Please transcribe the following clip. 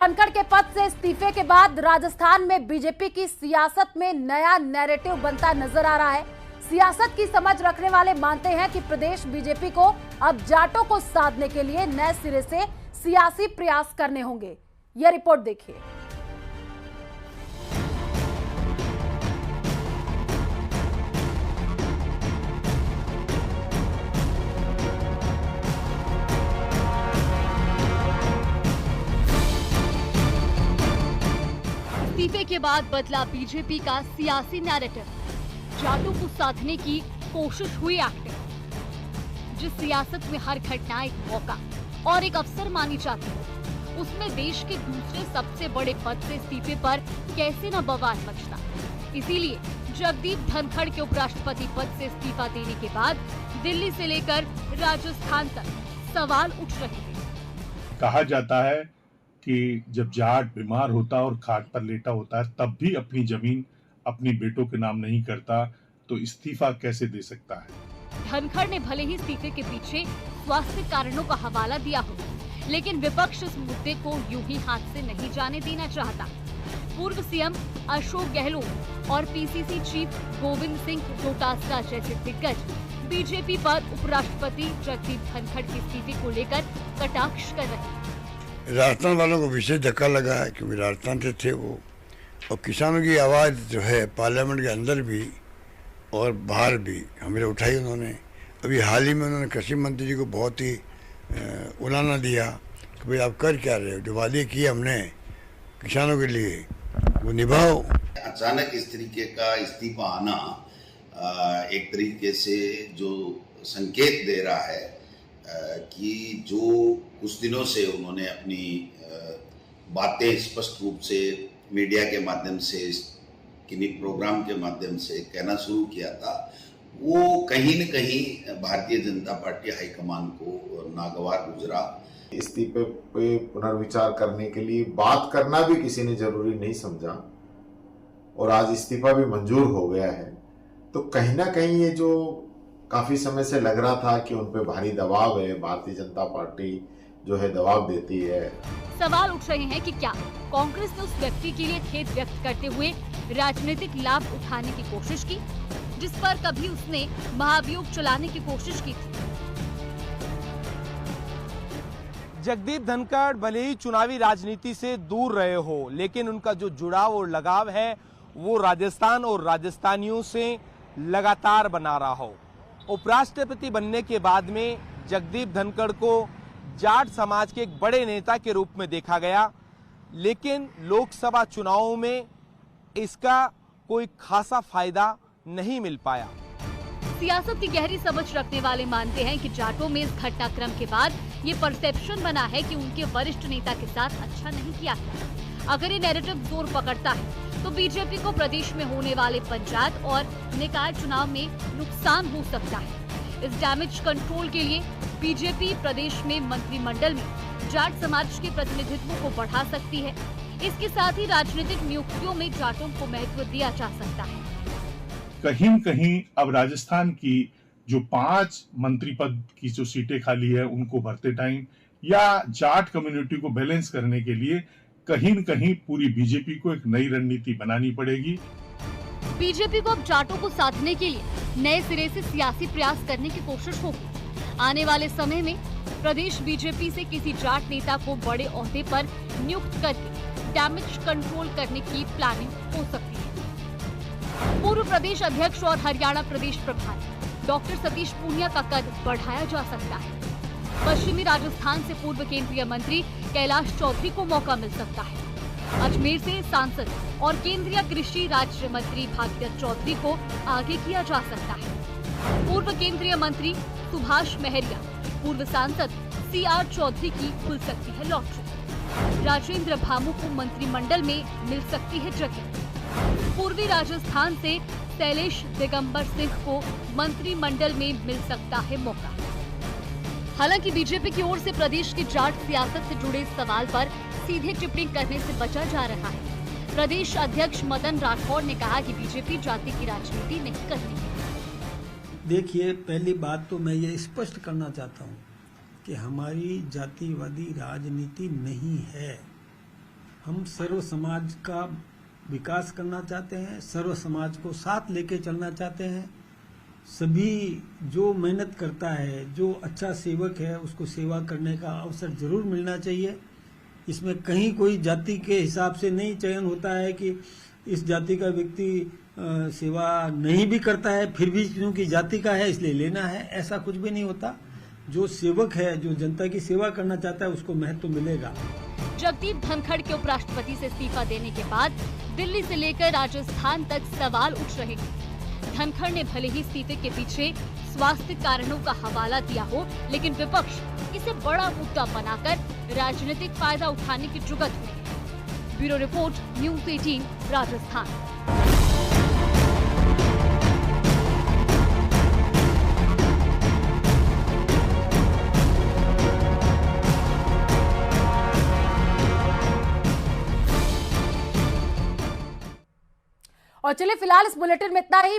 धनखड़ के पद से इस्तीफे के बाद राजस्थान में बीजेपी की सियासत में नया नैरेटिव बनता नजर आ रहा है। सियासत की समझ रखने वाले मानते हैं कि प्रदेश बीजेपी को अब जाटों को साधने के लिए नए सिरे से सियासी प्रयास करने होंगे। यह रिपोर्ट देखिए। इस्तीफे के बाद बदला बीजेपी का सियासी नैरेटिव। जाटों को साधने की कोशिश हुई एक्टिव। जिस सियासत में हर घटना एक मौका और एक अवसर मानी जाती है, उसमें देश के दूसरे सबसे बड़े पद से इस्तीफे पर कैसे न बवाल मचता। इसीलिए जगदीप धनखड़ के उपराष्ट्रपति पद से इस्तीफा देने के बाद दिल्ली से लेकर राजस्थान तक सवाल उठ रहे हैं। कहा जाता है कि जब जाट बीमार होता और खाट पर लेटा होता है तब भी अपनी जमीन अपनी बेटों के नाम नहीं करता, तो इस्तीफा कैसे दे सकता है। धनखड़ ने भले ही इस्तीफे के पीछे स्वास्थ्य कारणों का हवाला दिया हो, लेकिन विपक्ष इस मुद्दे को यूं ही हाथ से नहीं जाने देना चाहता। पूर्व सीएम अशोक गहलोत और पीसीसी चीफ गोविंद सिंह डोटासरा जैसे दिग्गज बीजेपी पर उपराष्ट्रपति जगदीप धनखड़ के इस्तीफे को लेकर कटाक्ष कर रहे हैं। राजस्थान वालों को विशेष धक्का लगा है क्योंकि राजस्थान से थे वो, और किसानों की आवाज़ जो है पार्लियामेंट के अंदर भी और बाहर भी हमें उठाई उन्होंने। अभी हाल ही में उन्होंने कृषि मंत्री जी को बहुत ही उलाना दिया कि भाई आप कर क्या रहे हो, जो वादे किए हमने किसानों के लिए वो निभाओ। अचानक इस तरीके का इस्तीफा आना एक तरीके से जो संकेत दे रहा है कि जो कुछ दिनों से उन्होंने अपनी बातें स्पष्ट रूप से मीडिया के माध्यम से किन्हीं प्रोग्राम के माध्यम से कहना शुरू किया था, वो कहीं न कहीं भारतीय जनता पार्टी हाईकमान को नागवार गुजरा। इस्तीफे पे पुनर्विचार करने के लिए बात करना भी किसी ने जरूरी नहीं समझा और आज इस्तीफा भी मंजूर हो गया है, तो कहीं ना कहीं ये जो काफी समय से लग रहा था कि उन पे भारी दबाव है, भारतीय जनता पार्टी जो है दबाव देती है। सवाल उठ रहे हैं कि क्या कांग्रेस ने उस व्यक्ति के लिए खेद व्यक्त करते हुए राजनीतिक लाभ उठाने की कोशिश की, जिस पर कभी उसने महाभियोग चलाने की कोशिश की थी। जगदीप धनखड़ भले ही चुनावी राजनीति से दूर रहे हो, लेकिन उनका जो जुड़ाव और लगाव है वो राजस्थान और राजस्थानियों से लगातार बना रहा हो। उपराष्ट्रपति बनने के बाद में जगदीप धनखड़ को जाट समाज के एक बड़े नेता के रूप में देखा गया, लेकिन लोकसभा चुनावों में इसका कोई खासा फायदा नहीं मिल पाया। सियासत की गहरी समझ रखने वाले मानते हैं कि जाटों में इस घटनाक्रम के बाद ये परसेप्शन बना है कि उनके वरिष्ठ नेता के साथ अच्छा नहीं किया गया। अगर ये नैरेटिव जोर पकड़ता है तो बीजेपी को प्रदेश में होने वाले पंचायत और निकाय चुनाव में नुकसान हो सकता है। इस डैमेज कंट्रोल के लिए बीजेपी प्रदेश में मंत्रिमंडल में जाट समाज के प्रतिनिधित्व को बढ़ा सकती है। इसके साथ ही राजनीतिक नियुक्तियों में जाटों को महत्व दिया जा सकता है। कहीं न कहीं अब राजस्थान की जो 5 मंत्री पद की जो सीटें खाली है उनको भरते टाइम या जाट कम्युनिटी को बैलेंस करने के लिए कहीं न कहीं पूरी बीजेपी को एक नई रणनीति बनानी पड़ेगी। बीजेपी को अब जाटों को साधने के लिए नए सिरे से सियासी प्रयास करने की कोशिश होगी। आने वाले समय में प्रदेश बीजेपी से किसी जाट नेता को बड़े ओहदे पर नियुक्त करके डैमेज कंट्रोल करने की प्लानिंग हो सकती है। पूर्व प्रदेश अध्यक्ष और हरियाणा प्रदेश प्रभारी डॉक्टर सतीश पूनिया का कद बढ़ाया जा सकता है। पश्चिमी राजस्थान से पूर्व केंद्रीय मंत्री कैलाश चौधरी को मौका मिल सकता है। अजमेर से सांसद और केंद्रीय कृषि राज्य मंत्री भागीरथ चौधरी को आगे किया जा सकता है। पूर्व केंद्रीय मंत्री सुभाष महरिया, पूर्व सांसद सीआर चौधरी की खुल सकती है लॉटरी। राजेंद्र भामू को मंत्रिमंडल में मिल सकती है जगह। पूर्वी राजस्थान से शैलेश दिगंबर सिंह को मंत्रिमंडल में मिल सकता है मौका। हालांकि बीजेपी की ओर से प्रदेश की जाट सियासत से जुड़े सवाल पर सीधे टिप्पणी करने से बचा जा रहा है। प्रदेश अध्यक्ष मदन राठौड़ ने कहा कि बीजेपी जाति की राजनीति नहीं करती है। देखिए, पहली बात तो मैं ये स्पष्ट करना चाहता हूँ कि हमारी जातिवादी राजनीति नहीं है। हम सर्व समाज का विकास करना चाहते हैं, सर्व समाज को साथ लेके चलना चाहते हैं। सभी जो मेहनत करता है, जो अच्छा सेवक है, उसको सेवा करने का अवसर जरूर मिलना चाहिए। इसमें कहीं कोई जाति के हिसाब से नहीं चयन होता है कि इस जाति का व्यक्ति सेवा नहीं भी करता है फिर भी क्योंकि जाति का है इसलिए लेना है, ऐसा कुछ भी नहीं होता। जो सेवक है, जो जनता की सेवा करना चाहता है, उसको महत्व मिलेगा। जगदीप धनखड़ के उपराष्ट्रपति से इस्तीफा देने के बाद दिल्ली से लेकर राजस्थान तक सवाल उठ रहे हैं। धनखड़ ने भले ही इस्तीफे के पीछे स्वास्थ्य कारणों का हवाला दिया हो, लेकिन विपक्ष इसे बड़ा मुद्दा बनाकर राजनीतिक फायदा उठाने की जुगत हुई। Bureau report, news 18 Rajasthan. और चलिए फिलहाल इस बुलेटिन में इतना ही।